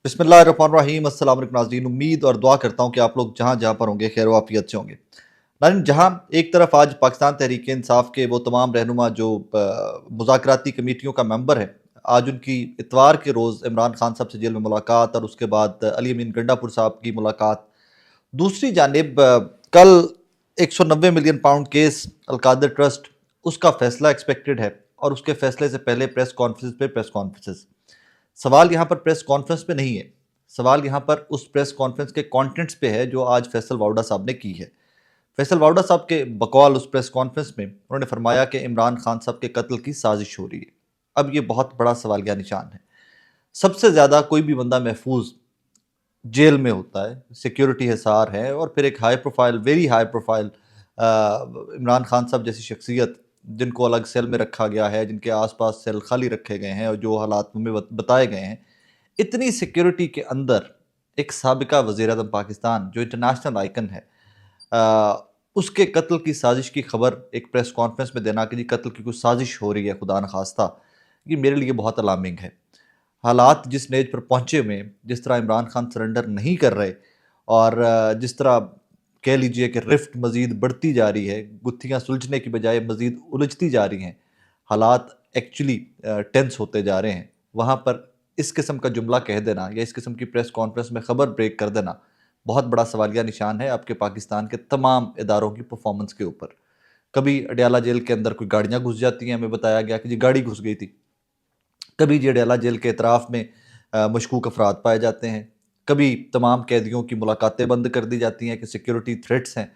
बिस्मिल्लाहिर्रहमानिर्रहीम। अस्सलाम वालेकुम नाज़रीन, उम्मीद और दुआ करता हूँ कि आप लोग जहाँ जहाँ पर होंगे खैर वाफियत से होंगे। नाज़रीन, जहाँ एक तरफ आज पाकिस्तान तहरीक इंसाफ के वो तमाम रहनुमा जो मुज़ाकराती कमेटियों का मेंबर है, आज उनकी इतवार के रोज़ इमरान खान साहब से जेल में मुलाकात और उसके बाद अली अमीन गंडापुर साहब की मुलाकात। दूसरी जानिब कल 190 million pound case Al-Qadir trust, उसका फैसला एक्सपेक्टेड है और उसके फैसले से पहले प्रेस कॉन्फ्रेंसेस। सवाल यहाँ पर प्रेस कॉन्फ्रेंस पे नहीं है, सवाल यहाँ पर उस प्रेस कॉन्फ्रेंस के कंटेंट्स पे है जो आज फैसल वाउडा साहब ने की है। फैसल वाउडा साहब के बकौल उस प्रेस कॉन्फ्रेंस में उन्होंने फरमाया कि इमरान खान साहब के कत्ल की साजिश हो रही है। अब ये बहुत बड़ा सवालिया निशान है। सबसे ज़्यादा कोई भी बंदा महफूज जेल में होता है, सिक्योरिटी हिसार है, और फिर एक high profile, very high profile Imran Khan साहब जैसी शख्सियत जिनको अलग सेल में रखा गया है, जिनके आसपास सेल खाली रखे गए हैं और जो हालात में बताए गए हैं, इतनी सिक्योरिटी के अंदर एक साबिका वज़ीर आज़म पाकिस्तान जो इंटरनेशनल आइकन है, उसके कत्ल की साजिश की खबर एक प्रेस कॉन्फ्रेंस में देना कि जी कत्ल की कुछ साजिश हो रही है खुदा न खास्ता, ये मेरे लिए बहुत अलार्मिंग है। हालात जिस स्टेज पर पहुँचे हुए हैं, जिस तरह इमरान खान सरेंडर नहीं कर रहे और जिस तरह कह लीजिए कि रिफ्ट मज़ीद बढ़ती जा रही है, गुत्थियाँ सुलझने की बजाय मज़ीद उलझती जा रही हैं, हालात एक्चुअली टेंस होते जा रहे हैं, वहाँ पर इस किस्म का जुमला कह देना या इस किस्म की प्रेस कॉन्फ्रेंस में ख़बर ब्रेक कर देना बहुत बड़ा सवालिया निशान है आपके पाकिस्तान के तमाम इदारों की परफॉर्मेंस के ऊपर। कभी अडयाला जेल के अंदर कोई गाड़ियाँ घुस जाती हैं, हमें बताया गया कि जी गाड़ी घुस गई थी। कभी जी अडयाला जेल के एतराफ़ में मशकूक अफराद पाए जाते हैं। कभी तमाम कैदियों की मुलाकातें बंद कर दी जाती हैं कि सिक्योरिटी थ्रेट्स हैं।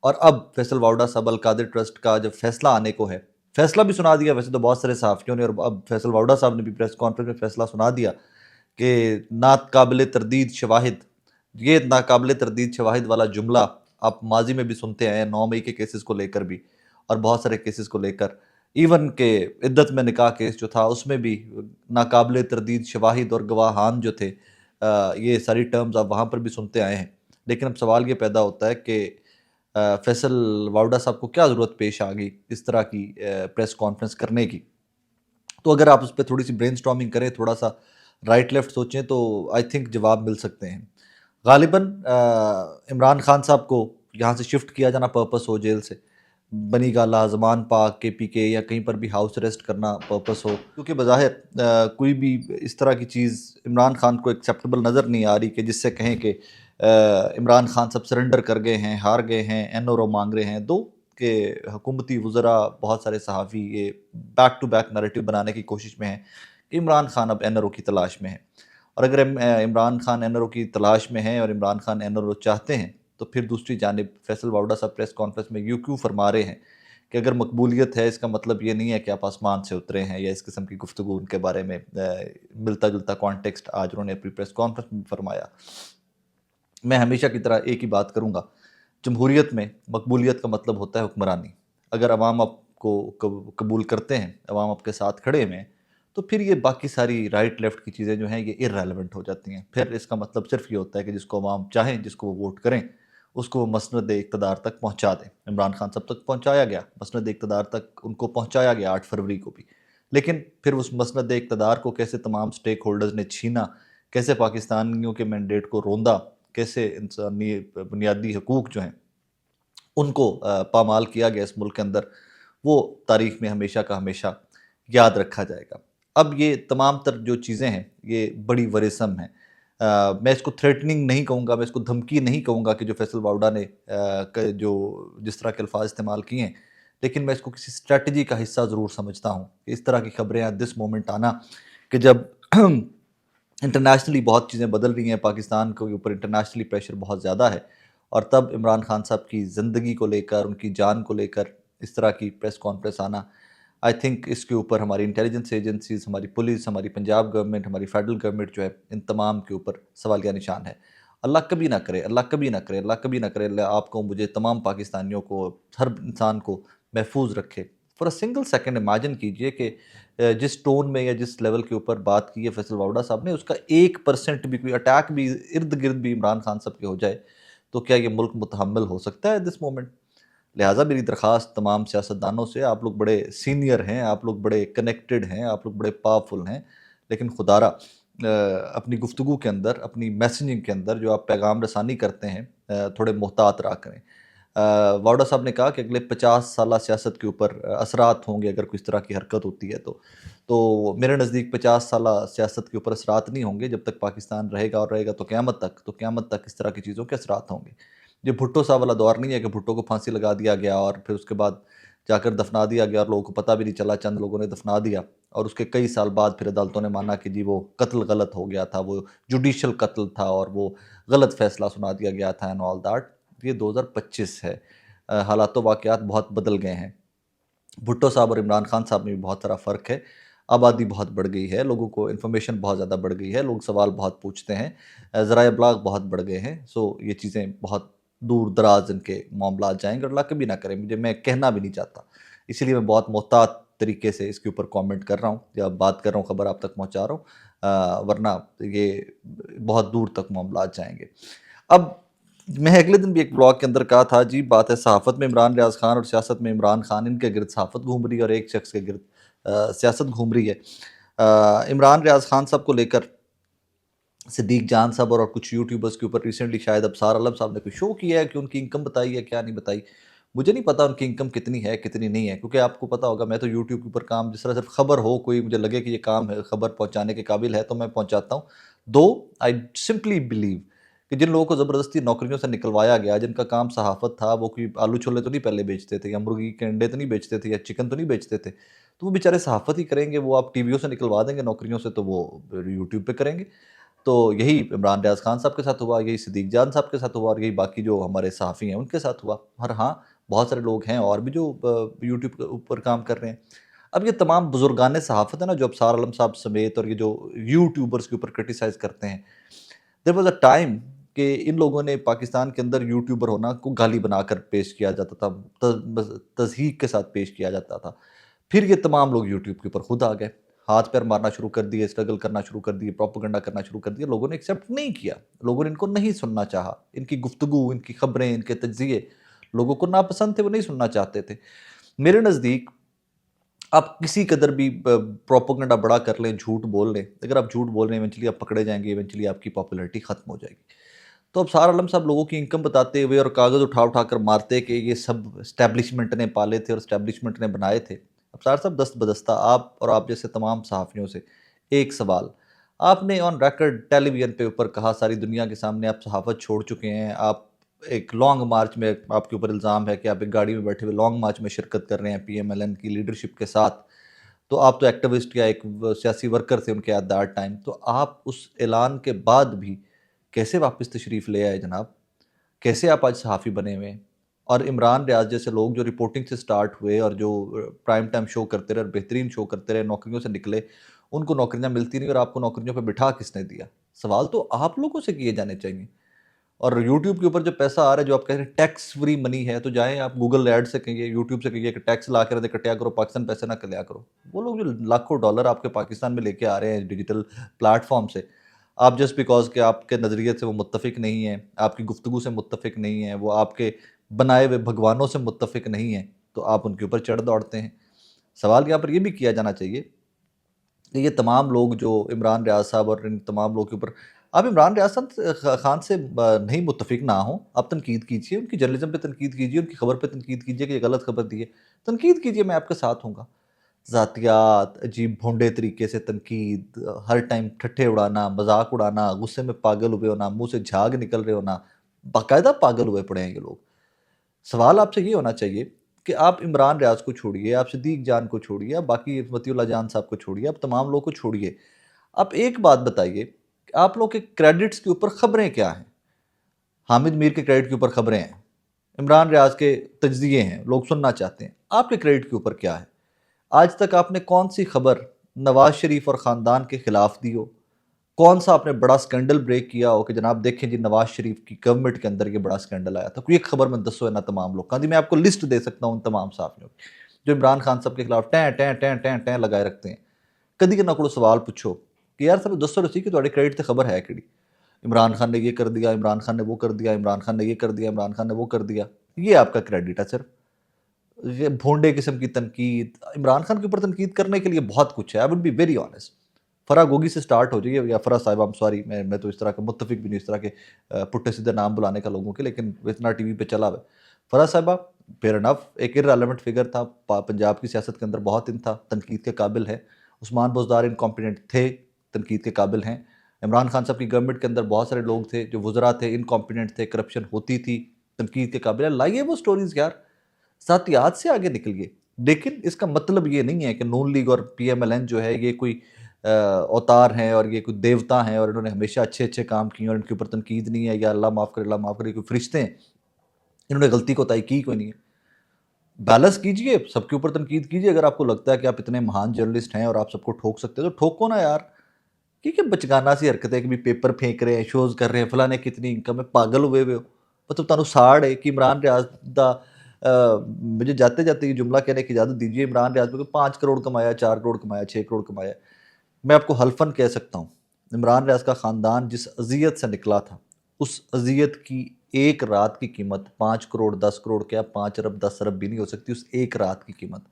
और अब फैसल वाउडा साहब अलकादिर ट्रस्ट का जब फैसला आने को है, फैसला भी सुना दिया वैसे तो बहुत सारे सहाफ़ियों ने, और अब फैसल वाउडा साहब ने भी प्रेस कॉन्फ्रेंस में फैसला सुना दिया कि नाकाबिल तरदीद शवाहिद, ये नाकाबिल तरदीद शवाहिद वाला जुमला आप माजी में भी सुनते आए हैं 9 मई के केसेस को लेकर भी और बहुत सारे केसेस को लेकर। इवन के इद्दत में निकाह केस जो था उसमें भी नाकाबिल तरदीद शवाहिद और गवाहान जो थे, ये सारी टर्म्स आप वहाँ पर भी सुनते आए हैं। लेकिन अब सवाल ये पैदा होता है कि फैसल वाउडा साहब को क्या ज़रूरत पेश आ गई इस तरह की प्रेस कॉन्फ्रेंस करने की। तो अगर आप उस पर थोड़ी सी ब्रेनस्टॉर्मिंग करें, थोड़ा सा राइट लेफ्ट सोचें, तो आई थिंक जवाब मिल सकते हैं। गालिबन इमरान खान साहब को यहाँ से शिफ्ट किया जाना पर्पस हो जेल से, बनी गाला, ज़मान पाक, KPK या कहीं पर भी हाउस अरेस्ट करना पर्पस हो, क्योंकि बज़ाहिर कोई भी इस तरह की चीज़ इमरान खान को एक्सेप्टेबल नज़र नहीं आ रही कि जिससे कहें कि इमरान खान सब सरेंडर कर गए हैं, हार गए हैं, NRO मांग रहे हैं। दो कि हुकूमती वज़रा, बहुत सारे सहाफ़ी ये बैक टू बैक नैरेटिव बनाने की कोशिश में हैं कि इमरान खान अब NRO की तलाश में है। और अगर इमरान खान NRO की तलाश में हैं और इमरान खान NRO चाहते हैं, तो फिर दूसरी जानिब फैसल वाउडा साहब प्रेस कॉन्फ्रेंस में यूँ क्यों फरमा रहे हैं कि अगर मकबूलियत है, इसका मतलब ये नहीं है कि आप आसमान से उतरे हैं, या इस किस्म की गुफ्तगू उनके बारे में मिलता जुलता कॉन्टेक्स्ट आज उन्होंने अपनी प्रेस कॉन्फ्रेंस में फरमाया। मैं हमेशा की तरह एक ही बात करूँगा, जमहूरियत में मकबूलियत का मतलब होता है हुक्मरानी। अगर अवाम आपको कबूल करते हैं, अवाम आपके साथ खड़े हुए हैं, तो फिर ये बाकी सारी राइट लेफ़्ट की चीज़ें जो हैं ये इर्रेलेवेंट हो जाती हैं। फिर इसका मतलब सिर्फ ये होता है कि जिसको अवाम चाहें, जिसको वो वोट करें, उसको वो मसनद इक़्तिदार तक पहुँचा दें। इमरान खान साहब तक पहुँचाया गया, मसनद इक़्तिदार तक उनको पहुँचाया गया 8 फरवरी को भी। लेकिन फिर उस मसनद इक़्तिदार को कैसे तमाम स्टेक होल्डर्स ने छीना, कैसे पाकिस्तानियों के मैंडेट को रोंदा, कैसे इंसानी बुनियादी हकूक़ जो हैं उनको पामाल किया गया इस मुल्क के अंदर, वो तारीख़ में हमेशा का हमेशा याद रखा जाएगा। अब ये तमाम तर जो चीज़ें हैं ये बड़ी वरीसम हैं। मैं इसको थ्रेटनिंग नहीं कहूँगा, मैं इसको धमकी नहीं कहूँगा कि जो फैसल वाउडा ने जो जिस तरह के अल्फाज इस्तेमाल किए हैं, लेकिन मैं इसको किसी स्ट्रैटेजी का हिस्सा ज़रूर समझता हूँ। इस तरह की खबरें एट दिस मोमेंट आना कि जब इंटरनेशनली बहुत चीज़ें बदल रही हैं, पाकिस्तान के ऊपर इंटरनेशनली प्रेशर बहुत ज़्यादा है, और तब इमरान खान साहब की ज़िंदगी को लेकर, उनकी जान को लेकर इस तरह की प्रेस कॉन्फ्रेंस आना, आई थिंक इसके ऊपर हमारी इंटेलिजेंस एजेंसीज़, हमारी पुलिस, हमारी पंजाब गवर्नमेंट, हमारी फेडरल गवर्नमेंट जो है, इन तमाम के ऊपर सवालिया निशान है। अल्लाह कभी ना करे, अल्लाह कभी ना करे, अल्लाह कभी ना करे, अल्लाह आपको, मुझे, तमाम पाकिस्तानियों को, हर इंसान को महफूज रखे। For a single second imagine कीजिए कि जिस टोन में या जिस लेवल के ऊपर बात की है फैसल वाउडा साहब ने, उसका 1% भी, कोई अटैक भी इर्द गिर्द भी इमरान खान साहब के हो जाए, तो क्या ये मुल्क मुतहम्मिल हो सकता है दिस मोमेंट? लिहाजा मेरी दरख्वास्त तमाम सियासतदानों से, आप लोग बड़े सीनियर हैं, आप लोग बड़े कनेक्टेड हैं, आप लोग बड़े पावरफुल हैं, लेकिन खुदारा اپنی گفتگو کے اندر، اپنی میسنجنگ کے اندر جو آپ پیغام رسانی کرتے ہیں تھوڑے محتاط رہا کریں۔ واوڈا صاحب نے کہا کہ اگلے 50 سالہ سیاست کے اوپر اثرات ہوں گے اگر کوئی اس طرح کی حرکت ہوتی ہے تو میرے نزدیک 50 سالہ سیاست کے اوپر اثرات نہیں ہوں گے جب تک پاکستان رہے گا، اور رہے گا تو قیامت تک اس طرح کی چیزوں کے اثرات ہوں گے۔ یہ بھٹو صاحب والا دور نہیں ہے کہ بھٹو کو پھانسی لگا دیا گیا اور پھر اس کے بعد جا کر دفنا دیا گیا اور لوگوں کو پتہ بھی نہیں چلا، چند لوگوں نے دفنا دیا اور اس کے کئی سال بعد پھر عدالتوں نے مانا کہ جی وہ قتل غلط ہو گیا تھا، وہ جوڈیشل قتل تھا اور وہ غلط فیصلہ سنا دیا گیا تھا اینڈ آل دیٹ۔ یہ 2025 ہے، حالات و واقعات بہت بدل گئے ہیں۔ بھٹو صاحب اور عمران خان صاحب میں بھی بہت سارا فرق ہے، آبادی بہت بڑھ گئی ہے، لوگوں کو انفارمیشن بہت زیادہ بڑھ گئی ہے، لوگ سوال بہت پوچھتے ہیں، ذرائع ابلاغ بہت بڑھ گئے ہیں، سو یہ چیزیں بہت دور دراز ان کے معاملات جائیں گے اور اللہ کبھی نہ کرے، میں کہنا بھی نہیں چاہتا، اسی لیے میں بہت محتاط طریقے سے اس کے اوپر کامنٹ کر رہا ہوں یا بات کر رہا ہوں، خبر آپ تک پہنچا رہا ہوں، ورنہ یہ بہت دور تک معاملات جائیں گے۔ اب میں اگلے دن بھی ایک بلاگ کے اندر کہا تھا جی بات ہے صحافت میں عمران ریاض خان اور سیاست میں عمران خان، ان کے گرد صحافت گھوم رہی ہے اور ایک شخص کے گرد سیاست گھوم رہی ہے۔ عمران ریاض خان صاحب کو لے کر صدیق جان صاحب اور کچھ یوٹیوبرز کے اوپر ریسنٹلی شاید ابصار عالم صاحب نے کوئی شو کیا ہے کہ ان کی انکم بتائی ہے، کیا نہیں بتائی، مجھے نہیں پتا ان کی انکم کتنی ہے کتنی نہیں ہے، کیونکہ آپ کو پتا ہوگا میں تو یوٹیوب کے اوپر کام جس طرح صرف خبر ہو، کوئی مجھے لگے کہ یہ کام ہے خبر پہنچانے کے قابل ہے تو میں پہنچاتا ہوں۔ دو آئی سمپلی بلیو کہ جن لوگوں کو زبردستی نوکریوں سے نکلوایا گیا، جن کا کام صحافت تھا، وہ کوئی آلو چھولے تو نہیں پہلے بیچتے تھے یا مرغی کے انڈے تو نہیں بیچتے تھے یا چکن تو نہیں بیچتے تھے، تو وہ بیچارے صحافت ہی کریں گے، وہ آپ ٹی ویوں سے نکلوا دیں گے نوکریوں سے تو وہ یوٹیوب پہ کریں گے۔ تو یہی عمران ریاض خان صاحب کے ساتھ ہوا، یہی صدیق جان صاحب کے ساتھ ہوا اور یہی باقی جو ہمارے صحافی ہیں ان کے ساتھ ہوا، اور ہاں بہت سارے لوگ ہیں اور بھی جو یوٹیوب کے اوپر کام کر رہے ہیں۔ اب یہ تمام بزرگان صحافت ہے نا جو ابصار عالم صاحب سمیت اور یہ جو یوٹیوبرز کے اوپر کرٹیسائز کرتے ہیں، دیر واز اے ٹائم کہ ان لوگوں نے پاکستان کے اندر یوٹیوبر ہونا کو گالی بنا کر پیش کیا جاتا تھا، تضحیق کے ساتھ پیش کیا جاتا تھا۔ پھر یہ تمام لوگ یوٹیوب کے اوپر خود آ گئے، ہاتھ پیر مارنا شروع کر دیے، اسٹرگل کرنا شروع کر دیے، پروپیگنڈا کرنا شروع کر دیا، لوگوں نے ایکسیپٹ نہیں کیا، لوگوں نے ان کو نہیں سننا چاہا، ان کی گفتگو، ان کی خبریں، ان کے تجزیے لوگوں کو ناپسند تھے، وہ نہیں سننا چاہتے تھے۔ میرے نزدیک آپ کسی قدر بھی پروپیگنڈا بڑا کر لیں، جھوٹ بول لیں، اگر آپ جھوٹ بول رہے ہیں ایونچولی آپ پکڑے جائیں گے، ایونچولی آپ کی پاپولیرٹی ختم ہو جائے گی۔ تو ابصار عالم صاحب لوگوں کی انکم بتاتے ہوئے اور کاغذ اٹھا اٹھا کر مارتے کہ یہ سب اسٹیبلشمنٹ نے پالے تھے اور اسٹیبلشمنٹ نے بنائے تھے۔ ابصار صاحب دست بدستہ آپ اور آپ جیسے تمام صحافیوں سے ایک سوال، آپ نے آن ریکارڈ ٹیلی ویژن پہ اوپر کہا ساری دنیا کے سامنے آپ صحافت چھوڑ چکے ہیں، آپ ایک لانگ مارچ میں آپ کے اوپر الزام ہے کہ آپ ایک گاڑی میں بیٹھے ہوئے لانگ مارچ میں شرکت کر رہے ہیں پی ایم ایل این کی لیڈرشپ کے ساتھ، تو آپ تو ایکٹیوسٹ یا ایک سیاسی ورکر تھے ان کے ایٹ دیٹ ٹائم، تو آپ اس اعلان کے بعد بھی کیسے واپس تشریف لے آئے جناب؟ کیسے آپ آج صحافی بنے ہوئے ہیں؟ اور عمران ریاض جیسے لوگ جو رپورٹنگ سے سٹارٹ ہوئے اور جو پرائم ٹائم شو کرتے رہے اور بہترین شو کرتے رہے، نوکریوں سے نکلے، ان کو نوکریاں ملتی نہیں اور آپ کو نوکریوں پہ بٹھا کس نے دیا؟ سوال تو آپ لوگوں سے کیے جانے چاہیے۔ اور یوٹیوب کے اوپر جو پیسہ آ رہا ہے جو آپ کہہ رہے ہیں ٹیکس فری منی ہے، تو جائیں آپ گوگل ایڈ سے کہیے، یوٹیوب سے کہیے کہ ٹیکس لا کے رہتے کٹیا کرو، پاکستان پیسے نہ کلیا کرو۔ وہ لوگ جو لاکھوں ڈالر آپ کے پاکستان میں لے کے آ رہے ہیں ڈیجیٹل پلیٹ فارم سے، آپ جسٹ بیکاز کہ آپ کے نظریے سے وہ متفق نہیں ہیں، آپ کی گفتگو سے متفق نہیں ہیں، وہ آپ کے بنائے ہوئے بھگوانوں سے متفق نہیں ہیں، تو آپ ان کے اوپر چڑھ دوڑتے ہیں۔ سوال یہاں پر یہ بھی کیا جانا چاہیے کہ یہ تمام لوگ جو عمران ریاض صاحب اور ان تمام لوگوں کے اوپر، آپ عمران ریاض خان سے نہیں متفق نہ ہوں، آپ تنقید کیجیے، ان کی جرنلزم پہ تنقید کیجیے، ان کی خبر پہ تنقید کیجیے کہ یہ غلط خبر دی ہے، تنقید کیجیے، میں آپ کے ساتھ ہوں گا۔ ذاتیات، عجیب بھونڈے طریقے سے تنقید، ہر ٹائم ٹھٹھے اڑانا، مذاق اڑانا، غصے میں پاگل ہوئے ہونا، منہ سے جھاگ نکل رہے ہونا، باقاعدہ پاگل ہوئے پڑے ہیں یہ لوگ۔ سوال آپ سے یہ ہونا چاہیے کہ آپ عمران ریاض کو چھوڑیے، آپ صدیق جان کو چھوڑیے، آپ باقی وطی اللہ جان صاحب کو چھوڑیے، آپ تمام لوگ کو چھوڑیے، آپ ایک بات بتائیے کہ آپ لوگ کے کریڈٹس کے اوپر خبریں کیا ہیں؟ حامد میر کے کریڈٹ کے اوپر خبریں ہیں، عمران ریاض کے تجزیے ہیں، لوگ سننا چاہتے ہیں، آپ کے کریڈٹ کے اوپر کیا ہے؟ آج تک آپ نے کون سی خبر نواز شریف اور خاندان کے خلاف دی ہو؟ کون سا آپ نے بڑا سکینڈل بریک کیا ہو کہ جناب دیکھیں جی نواز شریف کی گورنمنٹ کے اندر یہ بڑا سکینڈل آیا تھا؟ کوئی ایک خبر میں دسو ہے نا تمام لوگ کا، میں آپ کو لسٹ دے سکتا ہوں ان تمام صحافیوں کی جو عمران خان صاحب کے خلاف ٹیں ٹیں ٹیں ٹیں ٹیں لگائے رکھتے ہیں۔ کدی نہ کوئی سوال پوچھو کہ یار سر دسو رسی کہ تھوڑے کریڈٹ تے خبر ہے کیڑی؟ عمران خان نے یہ کر دیا، عمران خان نے وہ کر دیا، عمران خان نے یہ کر دیا، عمران خان نے وہ کر دیا، یہ آپ کا کریڈٹ ہے صرف یہ بھونڈے قسم کی تنقید۔ عمران خان کے اوپر تنقید کرنے کے لیے بہت کچھ ہے، I would be very honest, फरागोगी से स्टार्ट हो जाइए या फरा साहिबा, सॉरी मैं तो इस तरह का मुत्तफिक भी नहीं इस तरह के पुट्ठे सीधे नाम बुलाने का लोगों के, लेकिन इतना टीवी पे चला हुआ है। फरा साहिबा फेयर इनफ एक इररेलेवेंट फिगर था, पंजाब की सियासत के अंदर बहुत इन था, तनकीद के काबिल है। उस्मान बुज़दार इनकॉम्पिटेंट थे, तनकीद के काबिल हैं। इमरान खान साहब की गवर्नमेंट के अंदर बहुत सारे लोग थे जो वज़रा थे, इनकॉम्पिटेंट थे, करप्शन होती थी, तनकीद के काबिल है। लाइए वो स्टोरीज़ यार, साथियात से आगे निकलिए। लेकिन इसका मतलब ये नहीं है कि नून लीग और पीएमएलएन जो है ये कोई अवतार हैं और ये कोई देवता हैं और इन्होंने हमेशा अच्छे-अच्छे काम किए और इनके ऊपर तनकीद नहीं है, या अल्लाह माफ़ करे, अल्लाह माफ़ करे, कोई फरिश्ते हैं, इन्होंने गलती कोताही की कोई नहीं है। बैलेंस कीजिए, सबके ऊपर तनकीद कीजिए। अगर आपको लगता है कि आप इतने महान जर्नलिस्ट हैं और आप सबको ठोक सकते हो तो ठोको ना यार। ठीक है, बचकाना सी हरकतें कि भी पेपर फेंक रहे हैं, शोज़ कर रहे हैं, फलां ने कितनी इनकम है, पागल हुए हुए हो। मतलब तुहानू साड़ है कि इमरान रियाज दा मुझे जाते-जाते ये जुमला कहने की इजाज़त दीजिए, इमरान रियाज को 5 करोड़ कमाया, 4 करोड़ कमाया, 6 करोड़ कमाया। मैं आपको हल्फ़न कह सकता हूँ, इमरान रियाज का ख़ानदान जिस अज़ियत से निकला था, उस अज़ियत की एक रात की कीमत 5 करोड़, 10 करोड़ क्या 5 अरब, 10 अरब भी नहीं हो सकती उस एक रात की कीमत।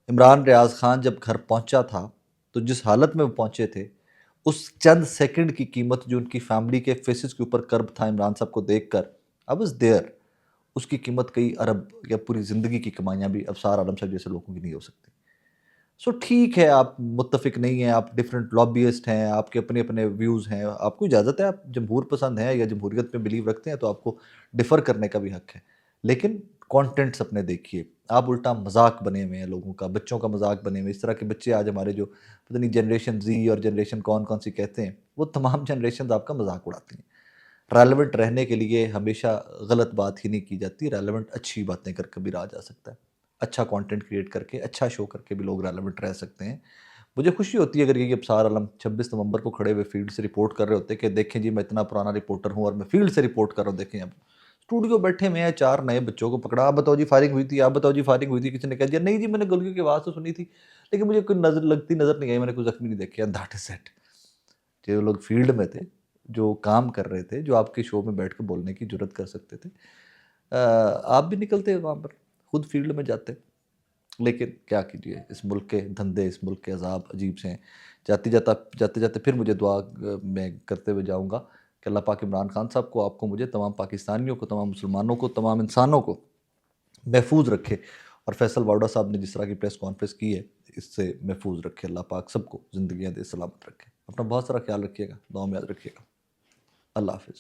इमरान रियाज खान जब घर पहुंचा था तो जिस हालत में वो पहुंचे थे, उस चंद सेकंड की कीमत जो उनकी फैमिली के फेसेस के ऊपर कर्ब था इमरान साहब को देखकर, आई वाज देयर, उसकी कीमत कई अरब या पूरी ज़िंदगी की कमाइयाँ भी अबसार आलम साहब जैसे लोगों की नहीं हो सकती। सो ठीक है, आप मुत्तफ़िक नहीं हैं, आप डिफरेंट लॉबियिस्ट हैं, आपके अपने-अपने व्यूज़ हैं, आपको इजाज़त है, आप जमहूर पसंद हैं या जमहूरियत में बिलीव रखते हैं तो आपको डिफ़र करने का भी हक है। लेकिन कंटेंट्स अपने देखिए, आप उल्टा मज़ाक बने हुए हैं लोगों का, बच्चों का मज़ाक बने हुए हैं। इस तरह के बच्चे आज हमारे जो पता नहीं जनरेशन ज़ी और जनरेशन कौन-कौन सी कहते हैं, वो तमाम जनरेशन्स आपका मज़ाक उड़ाती हैं। रेलेवेंट रहने के लिए हमेशा गलत बात ही नहीं की जाती, रेलेवेंट अच्छी बातें कर के भी रहा जा सकता है। अच्छा कंटेंट क्रिएट करके, अच्छा शो करके भी लोग रेलेवेंट रह सकते हैं। मुझे खुशी होती है अगर ये अब्सार आलम 26 नवंबर को खड़े हुए फील्ड से रिपोर्ट कर रहे होते कि देखें जी मैं इतना पुराना रिपोर्टर हूँ और मैं फील्ड से रिपोर्ट कर रहा हूँ, देखें अब स्टूडियो बैठे हुए हैं, 4 नए बच्चों को पकड़ा, आप बताओ जी फायरिंग हुई थी, आप बताओ जी फायरिंग हुई थी, किसी ने कह दिया नहीं जी मैंने गोलियों की आवाज़ तो सुनी थी, लेकिन मुझे कोई नज़र लगती नज़र नहीं आई, मैंने कोई ज़ख्मी नहीं देखे, एंड दैट इज़ इट। जो लोग फील्ड में थे, जो काम कर रहे थे, जो आपके शो में बैठ के बोलने की जुर्रत कर सकते थे, आप भी निकलते वहाँ पर, खुद फील्ड में जाते। लेकिन क्या कीजिए, इस मुल्क के धंधे, इस मुल्क के अज़ाब अजीब से हैं। जाते-जाते फिर मुझे दुआ मैं करते हुए जाऊँगा कि अल्लाह पाक इमरान खान साहब को, आपको, मुझे, तमाम पाकिस्तानियों को, तमाम मुसलमानों को, तमाम इंसानों को महफूज़ रखे और फैसल वावड़ा साहब ने जिस तरह की प्रेस कॉन्फ्रेंस की है, इससे महफूज़ रखे अल्लाह पाक सबको, ज़िंदगियाँ दे, सलामत रखे। अपना बहुत सारा ख्याल रखिएगा, दुआ में याद रखिएगा। अल्लाह हाफ़िज़।